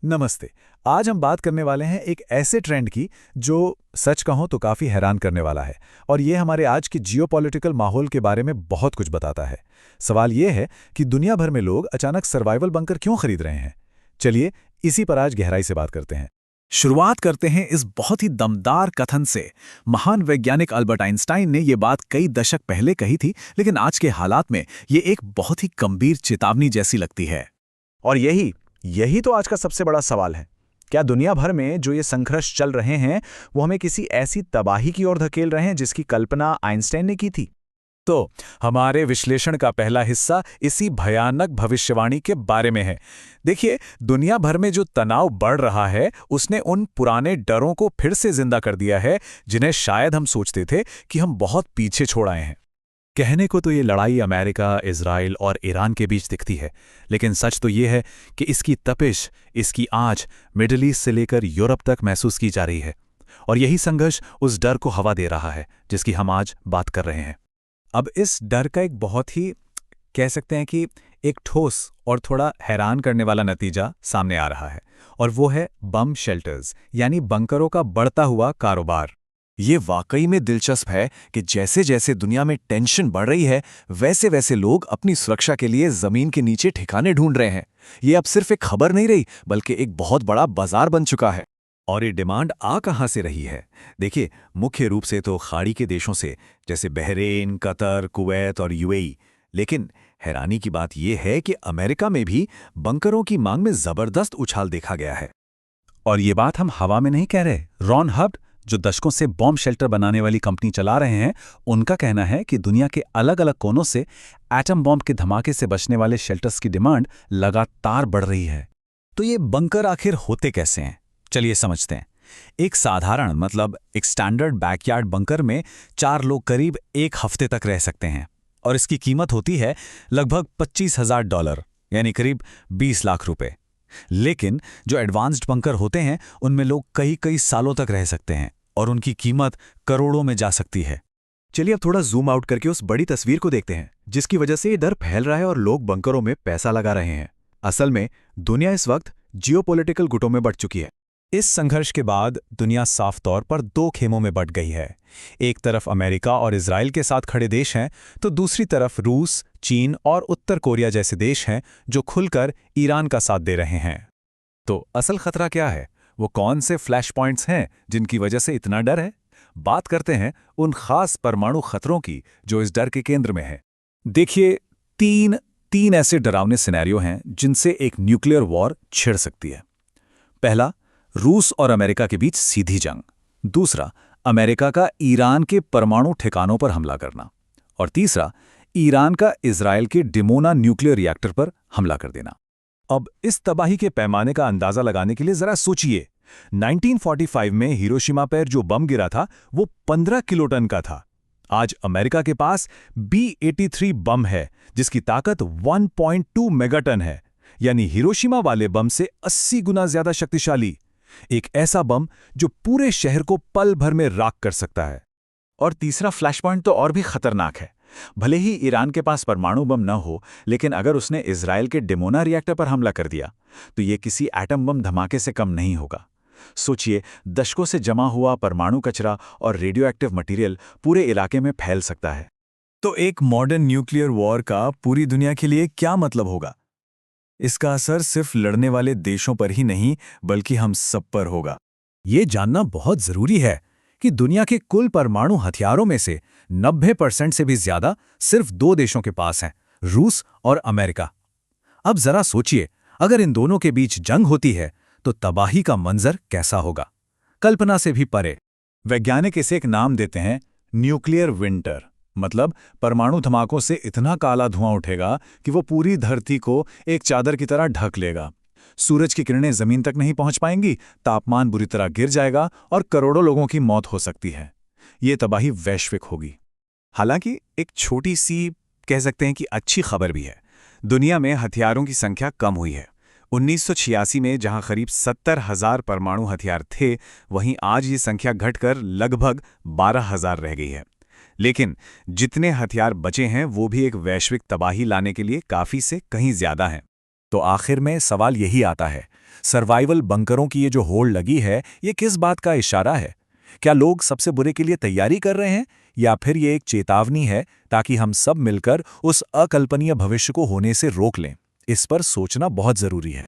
नमस्ते। आज हम बात करने वाले हैं एक ऐसे ट्रेंड की जो सच कहूं तो काफ़ी हैरान करने वाला है। और ये हमारे आज के जियोपॉलिटिकल माहौल के बारे में बहुत कुछ बताता है। सवाल ये है कि दुनिया भर में लोग अचानक सर्वाइवल बंकर क्यों खरीद रहे हैं। चलिए इसी पर आज गहराई से बात करते हैं। शुरुआत करते हैं इस बहुत ही दमदार कथन से। महान वैज्ञानिक अल्बर्ट आइंस्टाइन ने ये बात कई दशक पहले कही थी, लेकिन आज के हालात में ये एक बहुत ही गंभीर चेतावनी जैसी लगती है। और यही यही तो आज का सबसे बड़ा सवाल है। क्या दुनिया भर में जो ये संघर्ष चल रहे हैं वो हमें किसी ऐसी तबाही की ओर धकेल रहे हैं जिसकी कल्पना आइंस्टाइन ने की थी? तो हमारे विश्लेषण का पहला हिस्सा इसी भयानक भविष्यवाणी के बारे में है। देखिए, दुनिया भर में जो तनाव बढ़ रहा है उसने उन पुराने डरों को फिर से जिंदा कर दिया है जिन्हें शायद हम सोचते थे कि हम बहुत पीछे छोड़ आए हैं। कहने को तो ये लड़ाई अमेरिका, इजराइल और ईरान के बीच दिखती है, लेकिन सच तो ये है कि इसकी तपिश, इसकी आँच मिडिल ईस्ट से लेकर यूरोप तक महसूस की जा रही है। और यही संघर्ष उस डर को हवा दे रहा है जिसकी हम आज बात कर रहे हैं। अब इस डर का एक बहुत ही कह सकते हैं कि एक ठोस और थोड़ा हैरान करने वाला नतीजा सामने आ रहा है, और वो है बम शेल्टर्स यानी बंकरों का बढ़ता हुआ कारोबार। ये वाकई में दिलचस्प है कि जैसे जैसे दुनिया में टेंशन बढ़ रही है, वैसे वैसे लोग अपनी सुरक्षा के लिए जमीन के नीचे ठिकाने ढूंढ रहे हैं। ये अब सिर्फ एक खबर नहीं रही, बल्कि एक बहुत बड़ा बाजार बन चुका है। और ये डिमांड आ कहाँ से रही है? देखिए, मुख्य रूप से तो खाड़ी के देशों से, जैसे बहरीन, कतर, कुवैत और यूएई। लेकिन हैरानी की बात यह है कि अमेरिका में भी बंकरों की मांग में जबरदस्त उछाल देखा गया है। और ये बात हम हवा में नहीं कह रहे। रॉन हब्ड, जो दशकों से बॉम्ब शेल्टर बनाने वाली कंपनी चला रहे हैं, उनका कहना है कि दुनिया के अलग अलग कोनों से एटम बॉम्ब के धमाके से बचने वाले शेल्टर्स की डिमांड लगातार बढ़ रही है। तो ये बंकर आखिर होते कैसे हैं? चलिए समझते हैं। एक साधारण मतलब एक स्टैंडर्ड बैकयार्ड बंकर में 4 लोग करीब 1 हफ्ते तक रह सकते हैं, और इसकी कीमत होती है लगभग $25,000 यानी करीब 20 लाख रुपए। लेकिन जो एडवांस्ड बंकर होते हैं उनमें लोग कई कई सालों तक रह सकते हैं और उनकी कीमत करोड़ों में जा सकती है। चलिए अब थोड़ा जूम आउट करके उस बड़ी तस्वीर को देखते हैं जिसकी वजह से ये डर फैल रहा है और लोग बंकरों में पैसा लगा रहे हैं। असल में दुनिया इस वक्त जियोपॉलिटिकल गुटों में बंट चुकी है। इस संघर्ष के बाद दुनिया साफ तौर पर 2 खेमों में बंट गई है। एक तरफ अमेरिका और इजराइल के साथ खड़े देश हैं, तो दूसरी तरफ रूस, चीन और उत्तर कोरिया जैसे देश हैं जो खुलकर ईरान का साथ दे रहे हैं। तो असल खतरा क्या है? वो कौन से फ्लैश पॉइंट्स हैं जिनकी वजह से इतना डर है? बात करते हैं उन खास परमाणु खतरों की जो इस डर के केंद्र में है। देखिए, तीन ऐसे डरावने सिनेरियो हैं जिनसे एक न्यूक्लियर वॉर छिड़ सकती है। पहला, रूस और अमेरिका के बीच सीधी जंग। दूसरा, अमेरिका का ईरान के परमाणु ठिकानों पर हमला करना। और तीसरा, ईरान का इजराइल के डिमोना न्यूक्लियर रिएक्टर पर हमला कर देना। अब इस तबाही के पैमाने का अंदाजा लगाने के लिए जरा सोचिए। 1945 में हिरोशिमा पर जो बम गिरा था वो 15 किलोटन का था। आज अमेरिका के पास B-83 बम है जिसकी ताकत 1.2 मेगाटन है, यानी हिरोशिमा वाले बम से 80 गुना ज्यादा शक्तिशाली। एक ऐसा बम जो पूरे शहर को पल भर में राख कर सकता है। और तीसरा फ्लैश पॉइंट तो और भी खतरनाक है। भले ही ईरान के पास परमाणु बम न हो, लेकिन अगर उसने इजराइल के डिमोना रिएक्टर पर हमला कर दिया तो ये किसी एटम बम धमाके से कम नहीं होगा। सोचिए, दशकों से जमा हुआ परमाणु कचरा और रेडियो एक्टिव मटेरियल पूरे इलाके में फैल सकता है। तो एक मॉडर्न न्यूक्लियर वॉर का पूरी दुनिया के लिए क्या मतलब होगा? इसका असर सिर्फ लड़ने वाले देशों पर ही नहीं बल्कि हम सब पर होगा। ये जानना बहुत जरूरी है कि दुनिया के कुल परमाणु हथियारों में से 90% से भी ज्यादा सिर्फ 2 देशों के पास हैं, रूस और अमेरिका। अब जरा सोचिए, अगर इन दोनों के बीच जंग होती है तो तबाही का मंजर कैसा होगा? कल्पना से भी परे। वैज्ञानिक इसे एक नाम देते हैं, न्यूक्लियर विंटर। मतलब परमाणु धमाकों से इतना काला धुआं उठेगा कि वो पूरी धरती को एक चादर की तरह ढक लेगा। सूरज की किरणें जमीन तक नहीं पहुंच पाएंगी, तापमान बुरी तरह गिर जाएगा और करोड़ों लोगों की मौत हो सकती है। ये तबाही वैश्विक होगी। हालांकि एक छोटी सी कह सकते हैं कि अच्छी खबर भी है। दुनिया में हथियारों की संख्या कम हुई है। 1986 में जहां करीब 70,000 परमाणु हथियार थे, वहीं आज ये संख्या घटकर लगभग 12,000 रह गई है। लेकिन जितने हथियार बचे हैं वो भी एक वैश्विक तबाही लाने के लिए काफी से कहीं ज्यादा हैं। तो आखिर में सवाल यही आता है, सर्वाइवल बंकरों की ये जो होड़ लगी है, ये किस बात का इशारा है? क्या लोग सबसे बुरे के लिए तैयारी कर रहे हैं, या फिर ये एक चेतावनी है ताकि हम सब मिलकर उस अकल्पनीय भविष्य को होने से रोक लें? इस पर सोचना बहुत जरूरी है।